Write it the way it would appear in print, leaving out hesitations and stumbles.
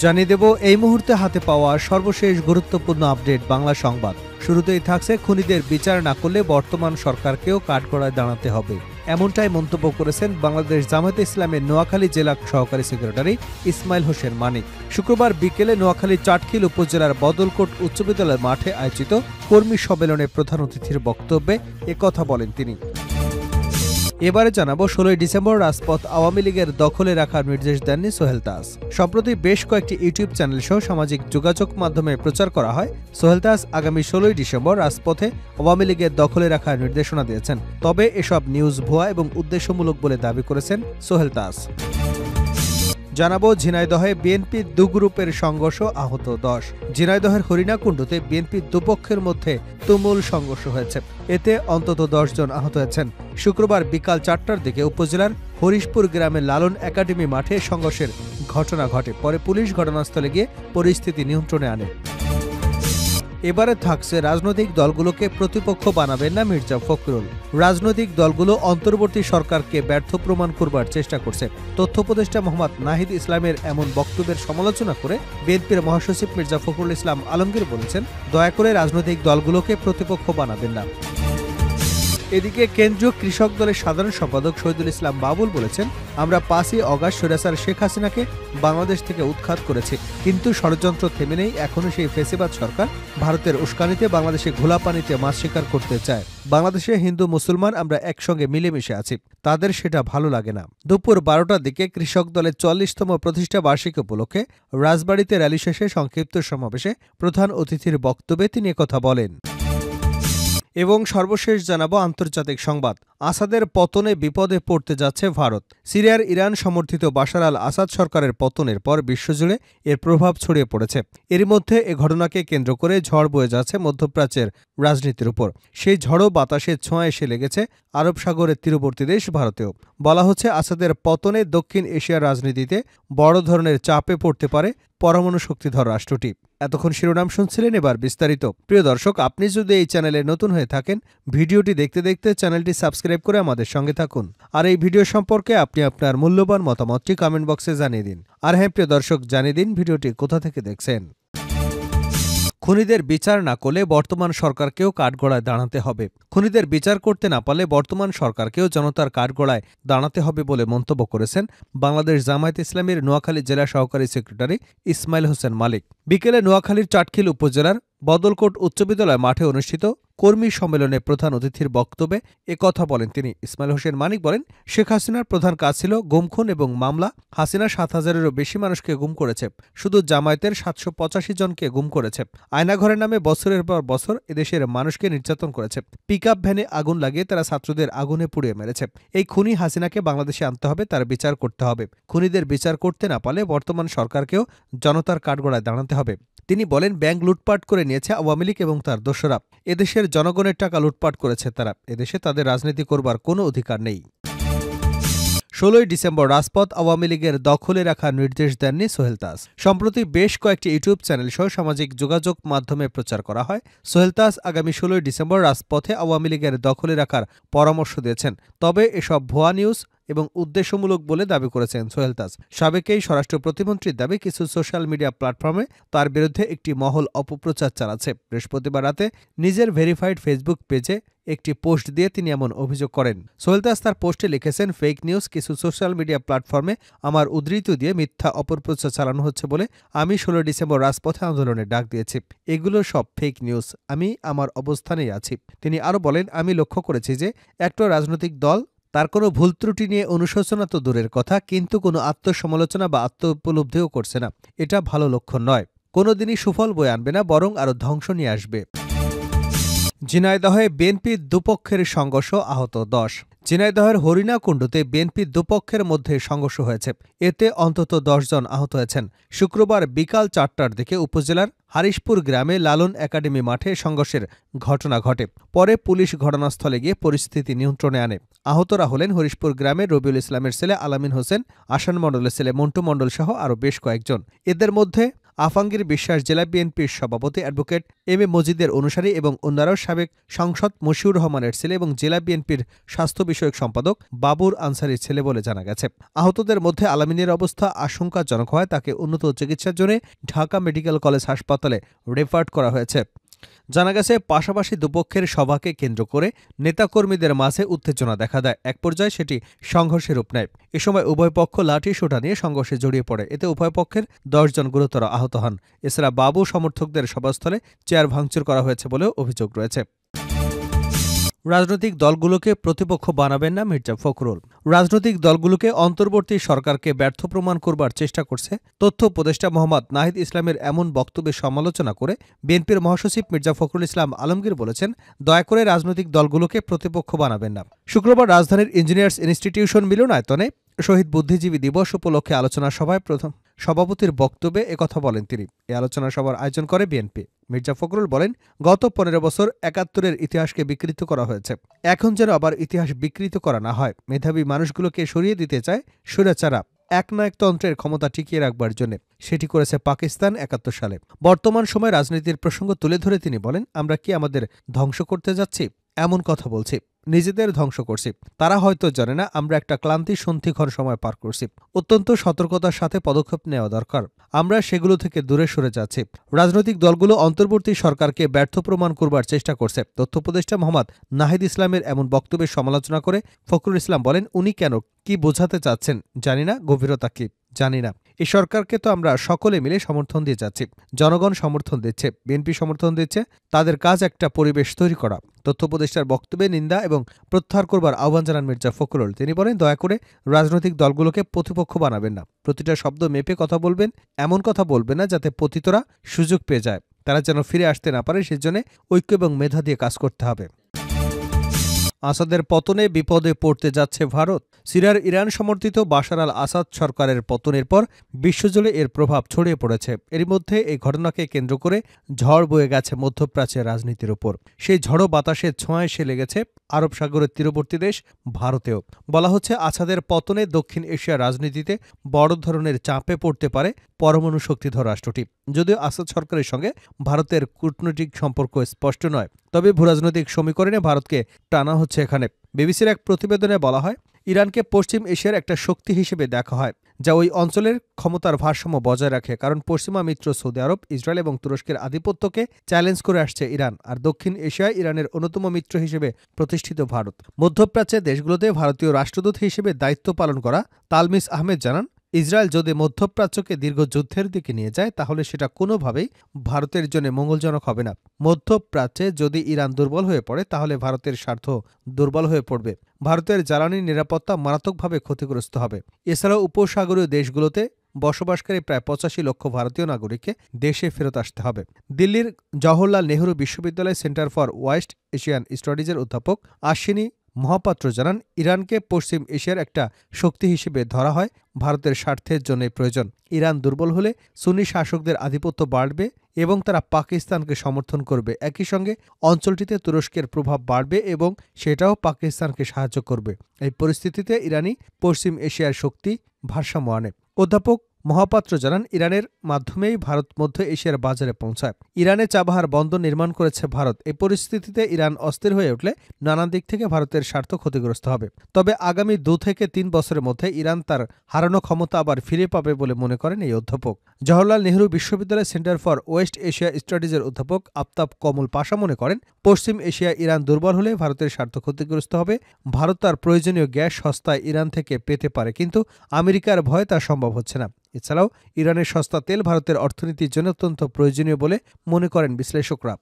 জানিয়ে দেব এই মুহূর্তে হাতে পাওয়া সর্বশেষ গুরুত্বপূর্ণ আপডেট বাংলা সংবাদ। শুরুতেই থাকছে খুনিদের বিচার না করলে বর্তমান সরকারকেও কাঠগড়ায় দাঁড়াতে হবে, এমনটাই মন্তব্য করেছেন বাংলাদেশ জামায়াতে ইসলামের নোয়াখালী জেলা সহকারী সেক্রেটারি ইসমাইল হোসেন মানিক। শুক্রবার বিকেলে নোয়াখালী চাটখিল উপজেলার বদলকোট উচ্চ বিদ্যালয় মাঠে আয়োজিত কর্মী সম্মেলনে প্রধান অতিথির বক্তব্যে একথা বলেন তিনি। এবারে জানাবো 16 ডিসেম্বর রাজপথ আওয়ামী লীগের দখলে রাখার নির্দেশ দেননি সোহেল তাজ। সম্প্রতি বেশ কয়েকটি ইউটিউব চ্যানেল সহ সামাজিক যোগাযোগ মাধ্যমে প্রচার করা হয় সোহেল তাজ আগামী 16 ডিসেম্বর রাজপথে আওয়ামী লীগের দখলে রাখার নির্দেশনা দিয়েছেন। তবে এসব নিউজ ভুয়া এবং উদ্দেশ্যমূলক বলে দাবি করেছেন সোহেল তাজ। জানাবো ঝিনাইদহে বিএনপি দু গ্রুপের সংঘর্ষ, আহত 10। ঝিনাইদহের হরিণাকুণ্ডুতে বিএনপি দুপক্ষের মধ্যে তুমুল সংঘর্ষ হয়েছে, এতে অন্তত 10 জন আহত হয়েছেন। শুক্রবার বিকাল 4টার দিকে উপজেলার হরিশপুর গ্রামের লালন একাডেমি মাঠে সংঘর্ষের ঘটনা ঘটে। পরে পুলিশ ঘটনাস্থলে গিয়ে পরিস্থিতি নিয়ন্ত্রণে আনে। এবারে থাকছে রাজনৈতিক দলগুলোকে প্রতিপক্ষ বানাবেন না মির্জা ফখরুল। রাজনৈতিক দলগুলো অন্তর্বর্তী সরকারকে ব্যর্থ প্রমাণ করবার চেষ্টা করছে। তথ্য উপদেষ্টা মোহাম্মদ নাহিদ ইসলামের এমন বক্তব্যের সমালোচনা করে বিএনপির মহাসচিব মির্জা ফখরুল ইসলাম আলমগীর বলেছেন, দয়া করে রাজনৈতিক দলগুলোকে প্রতিপক্ষ বানাবেন না। এদিকে কেন্দ্রীয় কৃষক দলের সাধারণ সম্পাদক শহীদুল ইসলাম বাবুল বলেছেন, আমরা 5ই অগাস্ট স্বৈরাচার শেখ হাসিনাকে বাংলাদেশ থেকে উৎখাত করেছি, কিন্তু ষড়যন্ত্র থেমে নেই। এখনও সেই ফেসিবাদ সরকার ভারতের উস্কানিতে বাংলাদেশে ঘোলা পানিতে মাছ শিকার করতে চায়। বাংলাদেশে হিন্দু মুসলমান আমরা একসঙ্গে মিলেমিশে আছি, তাদের সেটা ভালো লাগে না। দুপুর 12টার দিকে কৃষক দলের 44তম প্রতিষ্ঠা বার্ষিকী উপলক্ষে রাজবাড়ীতে র্যালি শেষে সংক্ষিপ্ত সমাবেশে প্রধান অতিথির বক্তব্যে তিনি একথা বলেন। এবং সর্বশেষ জানাবো আন্তর্জাতিক সংবাদ। আসাদের পতনে বিপদে পড়তে যাচ্ছে ভারত। সিরিয়ার ইরান সমর্থিত বাশার আল আসাদ সরকারের পতনের পর বিশ্বজুড়ে এর প্রভাব ছড়িয়ে পড়েছে। এরই মধ্যে এ ঘটনাকে কেন্দ্র করে ঝড় বয়ে যাচ্ছে মধ্যপ্রাচ্যের রাজনীতির উপর। সেই ঝড়ও বাতাসের ছোঁয়া এসে লেগেছে আরব সাগরের তীরবর্তী দেশ ভারতেও। বলা হচ্ছে আসাদের পতনে দক্ষিণ এশিয়ার রাজনীতিতে বড় ধরনের চাপে পড়তে পারে পরমাণু শক্তিধর রাষ্ট্রটি। এতক্ষণ শিরোনাম শুনছিলেন, এবার বিস্তারিত। প্রিয় দর্শক, আপনি যদি এই চ্যানেলে নতুন হয়ে থাকেন, ভিডিওটি দেখতে দেখতে চ্যানেলটি সাবস্ক্রাইব করে আমাদের সঙ্গে থাকুন। আর এই ভিডিও সম্পর্কে আপনি আপনার মূল্যবান মতামতটি কমেন্ট বক্সে জানিয়ে দিন। আর হ্যাঁ প্রিয় দর্শক, জানিয়ে দিন ভিডিওটি কোথা থেকে দেখছেন। খুনিদের বিচার না করলে বর্তমান সরকারকেও কাঠগড়ায় দাঁড়াতে হবে। খুনিদের বিচার করতে না পারলে বর্তমান সরকারকেও জনতার কাঠগড়ায় দাঁড়াতে হবে বলে মন্তব্য করেছেন বাংলাদেশ জামায়াতে ইসলামের নোয়াখালী জেলা সহকারী সেক্রেটারি ইসমাইল হোসেন মানিক। বিকেলে নোয়াখালীর চাটখিল উপজেলার বদলকোট উচ্চ বিদ্যালয় মাঠে অনুষ্ঠিত কর্মী সম্মেলনে প্রধান অতিথির বক্তব্যে একথা বলেন তিনি। ইসমাইল হোসেন মানিক বলেন, শেখ হাসিনার প্রধান কাজ ছিল গুমখুন এবং মামলা। হাসিনা 7,000-এরও বেশি মানুষকে গুম করেছে, শুধু জামায়াতের 785 জনকে গুম করেছে। আয়নাঘরের নামে বছরের পর বছর এদেশের মানুষকে নির্যাতন করেছে। পিকআপ ভ্যানে আগুন লাগিয়ে তারা ছাত্রদের আগুনে পুড়িয়ে মেরেছে। এই খুনি হাসিনাকে বাংলাদেশে আনতে হবে, তার বিচার করতে হবে। খুনিদের বিচার করতে না পারলে বর্তমান সরকারকেও জনতার কাঠগড়ায় দাঁড়াতে হবে। তিনি বলেন, ব্যাংক লুটপাট করে নিয়েছে আওয়ামী লীগ এবং তার দোসররা। এদেশের জনগণের টাকা লুটপাট করেছে তারা। এদেশে তাদের রাজনীতি করবার কোনো অধিকার নেই। 16 ডিসেম্বর রাজপথ আওয়ামী লীগের দখলে রাখার নির্দেশ দেননি সোহেল তাজ। সম্প্রতি বেশ কয়েকটি ইউটিউব চ্যানেল সহ সামাজিক যোগাযোগ মাধ্যমে প্রচার করা হয় সোহেল তাজ আগামী 16 ডিসেম্বর রাজপথে আওয়ামী লীগের দখলে রাখার পরামর্শ দিয়েছেন। তবে এসব ভুয়া নিউজ এবং উদ্দেশ্যমূলক বলে দাবি করেছেন সোহেল তাজ। সাবেক এই স্বরাষ্ট্র প্রতিমন্ত্রীর দাবি, কিছু সোশ্যাল মিডিয়া প্ল্যাটফর্মে তার বিরুদ্ধে একটি মহল অপপ্রচার চালাচ্ছে। বৃহস্পতিবার রাতে নিজের ভেরিফাইড ফেসবুক পেজে একটি পোস্ট দিয়ে তিনি এমন অভিযোগ করেন। সোহেল তাজ তার পোস্টে লিখেছেন, ফেক নিউজ, কিছু সোশ্যাল মিডিয়া প্ল্যাটফর্মে আমার উদ্ধৃতি দিয়ে মিথ্যা অপপ্রচার চালানো হচ্ছে বলে আমি 16 ডিসেম্বর রাজপথে আন্দোলনের ডাক দিয়েছি। এগুলো সব ফেক নিউজ, আমি আমার অবস্থানেই আছি। তিনি আরও বলেন, আমি লক্ষ্য করেছি যে একটা রাজনৈতিক দল তার কোনো ভুল ত্রুটি নিয়ে অনুশোচনা তো দূরের কথা, কিন্তু কোনো আত্মসমালোচনা বা আত্ম উপলব্ধিও করছে না। এটা ভালো লক্ষণ নয়, কোনোদিনই সুফল বয়ে আনবে না, বরং আরও ধ্বংস নিয়ে আসবে। ঝিনাইদহে বিএনপির দুপক্ষের সংঘর্ষ, আহত 10। ঝিনাইদহের হরিণাকুণ্ডুতে বিএনপির দুপক্ষের মধ্যে সংঘর্ষ হয়েছে, এতে অন্তত 10 জন আহত হয়েছেন। শুক্রবার বিকাল 4টার দিকে উপজেলার হারিশপুর গ্রামে লালন একাডেমি মাঠে সংঘর্ষের ঘটনা ঘটে। পরে পুলিশ ঘটনাস্থলে গিয়ে পরিস্থিতি নিয়ন্ত্রণে আনে। আহতরা হলেন হরিশপুর গ্রামের রবিউল ইসলামের ছেলে আলামিন হোসেন, আসান মণ্ডলের ছেলে মন্টু মণ্ডল সহ আরও বেশ কয়েকজন। এদের মধ্যে আফাঙ্গীর বিশ্বাস জেলা বিএনপির সভাপতি অ্যাডভোকেট এম এ মজিদের অনুসারী এবং অন্যরাও সাবেক সংসদ মশিউর রহমানের ছেলে এবং জেলা বিএনপির স্বাস্থ্য বিষয়ক সম্পাদক বাবুর আনসারীর ছেলে বলে জানা গেছে। আহতদের মধ্যে আলামিনের অবস্থা আশঙ্কাজনক হওয়ায় তাকে উন্নত চিকিৎসার জন্য ঢাকা মেডিকেল কলেজ হাসপাতালে রেফার করা হয়েছে। জানা গেছে, পাশাপাশি দুপক্ষের সভাকে কেন্দ্র করে নেতাকর্মীদের মাঝে উত্তেজনা দেখা দেয়। এক পর্যায়ে সেটি সংঘর্ষে রূপ নেয়। এ সময় উভয় পক্ষ লাঠি সোঁটা নিয়ে সংঘর্ষে জড়িয়ে পড়ে। এতে উভয় পক্ষের 10 জন গুরুতর আহত হন। এছাড়া বাবু সমর্থকদের সভাস্থলে চেয়ার ভাঙচুর করা হয়েছে বলেও অভিযোগ রয়েছে। রাজনৈতিক দলগুলোকে প্রতিপক্ষ বানাবেন না মির্জা ফখরুল। রাজনৈতিক দলগুলোকে অন্তর্বর্তী সরকারকে ব্যর্থ প্রমাণ করবার চেষ্টা করছে তথ্য উপদেষ্টা মোহাম্মদ নাহিদ ইসলামের এমন বক্তব্যের সমালোচনা করে বিএনপির মহাসচিব মির্জা ফখরুল ইসলাম আলমগীর বলেছেন, দয়া করে রাজনৈতিক দলগুলোকে প্রতিপক্ষ বানাবেন না। শুক্রবার রাজধানীর ইঞ্জিনিয়ার্স ইনস্টিটিউশন মিলনায়তনে শহীদ বুদ্ধিজীবী দিবস উপলক্ষে আলোচনা সভায় প্রথম সভাপতির বক্তব্যে একথা বলেন তিনি। এই আলোচনা সভার আয়োজন করে বিএনপি। মির্জা ফখরুল বলেন, গত 15 বছর 71-এর ইতিহাসকে বিকৃত করা হয়েছে। এখন যেন আবার ইতিহাস বিকৃত করা না হয়। মেধাবী মানুষগুলোকে সরিয়ে দিতে চায় স্বৈরাচাররা একনায়কতন্ত্রের ক্ষমতা টিকিয়ে রাখবার জন্য। সেটি করেছে পাকিস্তান 71 সালে। বর্তমান সময়ে রাজনীতির প্রসঙ্গ তুলে ধরে তিনি বলেন, আমরা কি আমাদের ধ্বংস করতে যাচ্ছি? এমন কথা বলছি, নিজেদের ধ্বংস করছি। তারা হয়তো জানে না আমরা একটা ক্লান্তি সন্ধিক্ষণ সময় পার করছি। অত্যন্ত সতর্কতার সাথে পদক্ষেপ নেওয়া দরকার। আমরা সেগুলো থেকে দূরে সরে যাচ্ছি। রাজনৈতিক দলগুলো অন্তর্বর্তী সরকারকে ব্যর্থ প্রমাণ করবার চেষ্টা করছে। তথ্য উপদেষ্টা মোহাম্মদ নাহিদ ইসলামের এমন বক্তব্যের সমালোচনা করে ফখরুল ইসলাম বলেন, উনি কেন কি বোঝাতে চাচ্ছেন জানি না, গভীরতা কি জানি না। এই সরকারকে তো আমরা সকলে মিলে সমর্থন দিয়ে যাচ্ছি। জনগণ সমর্থন দিচ্ছে, বিএনপি সমর্থন দিচ্ছে। তাদের কাজ একটা পরিবেশ তৈরি করা। তথ্য উপদেষ্টার বক্তব্যে নিন্দা এবং প্রত্যাহার করবার আহ্বান জানান মির্জা ফখরুল। তিনি বলেন, দয়া করে রাজনৈতিক দলগুলোকে প্রতিপক্ষ বানাবেন না। প্রতিটা শব্দ মেপে কথা বলবেন। এমন কথা বলবেন না যাতে পতিতরা সুযোগ পেয়ে যায়। তারা যেন ফিরে আসতে না পারে, সেজন্য ঐক্য এবং মেধা দিয়ে কাজ করতে হবে। আসাদের পতনে বিপদে পড়তে যাচ্ছে ভারত। সিরিয়ার ইরান সমর্থিত বাশার আল আসাদ সরকারের পতনের পর বিশ্বজুড়ে এর প্রভাব ছড়িয়ে পড়েছে। এরই মধ্যে এই ঘটনাকে কেন্দ্র করে ঝড় বয়ে গেছে মধ্যপ্রাচ্যের রাজনীতির উপর। সেই ঝড়ো বাতাসের ছোঁয়ায় এসে লেগেছে আরব সাগরের তীরবর্তী দেশ ভারতেও। বলা হচ্ছে, আসাদের পতনে দক্ষিণ এশিয়ার রাজনীতিতে বড় ধরনের চাপে পড়তে পারে পরমাণু শক্তিধর রাষ্ট্রটি। যদিও আসাদ সরকারের সঙ্গে ভারতের কূটনৈতিক সম্পর্ক স্পষ্ট নয়, তবে ভূরাজনৈতিক সমীকরণে ভারতকে টানা হচ্ছে এখানে। বিবিসির এক প্রতিবেদনে বলা হয়, ইরানকে পশ্চিম এশিয়ার একটা শক্তি হিসেবে দেখা হয়, যা ওই অঞ্চলের ক্ষমতার ভারসাম্য বজায় রাখে। কারণ পশ্চিমা মিত্র সৌদি আরব, ইসরায়েল এবং তুরস্কের আধিপত্যকে চ্যালেঞ্জ করে আসছে ইরান। আর দক্ষিণ এশিয়ায় ইরানের অন্যতম মিত্র হিসেবে প্রতিষ্ঠিত ভারত। মধ্যপ্রাচ্যের দেশগুলোতে ভারতীয় রাষ্ট্রদূত হিসেবে দায়িত্ব পালন করা তালমিস আহমেদ জানান, ইসরায়েল যদি মধ্যপ্রাচ্যকে দীর্ঘ যুদ্ধের দিকে নিয়ে যায় তাহলে সেটা কোনোভাবেই ভারতের জন্য মঙ্গলজনক হবে না। মধ্যপ্রাচ্যে যদি ইরান দুর্বল হয়ে পড়ে তাহলে ভারতের স্বার্থ দুর্বল হয়ে পড়বে। ভারতের জ্বালানি নিরাপত্তা মারাত্মকভাবে ক্ষতিগ্রস্ত হবে। এছাড়াও উপসাগরীয় দেশগুলোতে বসবাসকারী প্রায় 85 লক্ষ ভারতীয় নাগরিককে দেশে ফেরত আসতে হবে। দিল্লির জওহরলাল নেহরু বিশ্ববিদ্যালয় সেন্টার ফর ওয়েস্ট এশিয়ান স্টাডিজের অধ্যাপক আশ্বিনী মহাপাত্র জানান, ইরানকে পশ্চিম এশিয়ার একটা শক্তি হিসেবে ধরা হয়। ভারতের স্বার্থের জন্যই প্রয়োজন। ইরান দুর্বল হলে সুন্নি শাসকদের আধিপত্য বাড়বে এবং তারা পাকিস্তানকে সমর্থন করবে। একই সঙ্গে অঞ্চলটিতে তুরস্কের প্রভাব বাড়বে এবং সেটাও পাকিস্তানকে সাহায্য করবে। এই পরিস্থিতিতে ইরানি পশ্চিম এশিয়ার শক্তি ভারসাম্য আনে। অধ্যাপক মহাপাত্র জানান, ইরানের মাধ্যমেই ভারত মধ্য এশিয়ার বাজারে পৌঁছায়। ইরানে চাবাহার বন্দর নির্মাণ করেছে ভারত। এই পরিস্থিতিতে ইরান অস্থির হয়ে উঠলে নানান দিক থেকে ভারতের স্বার্থ ক্ষতিগ্রস্ত হবে। তবে আগামী 2 থেকে 3 বছরের মধ্যে ইরান তার হারানো ক্ষমতা আবার ফিরে পাবে বলে মনে করেন এই অধ্যাপক। জওহরলাল নেহরু বিশ্ববিদ্যালয় সেন্টার ফর ওয়েস্ট এশিয়া স্টাডিজের অধ্যাপক আফতাব কমল পাশা মনে করেন, পশ্চিম এশিয়া ইরান দুর্বল হলে ভারতের স্বার্থ ক্ষতিগ্রস্ত হবে। ভারত তার প্রয়োজনীয় গ্যাস সস্তায় ইরান থেকে পেতে পারে, কিন্তু আমেরিকার ভয়ে তা সম্ভব হচ্ছে না। এছাড়াও ইরানের সস্তা তেল ভারতের অর্থনীতির জন্য অত্যন্ত প্রয়োজনীয় বলে মনে করেন বিশ্লেষকরা।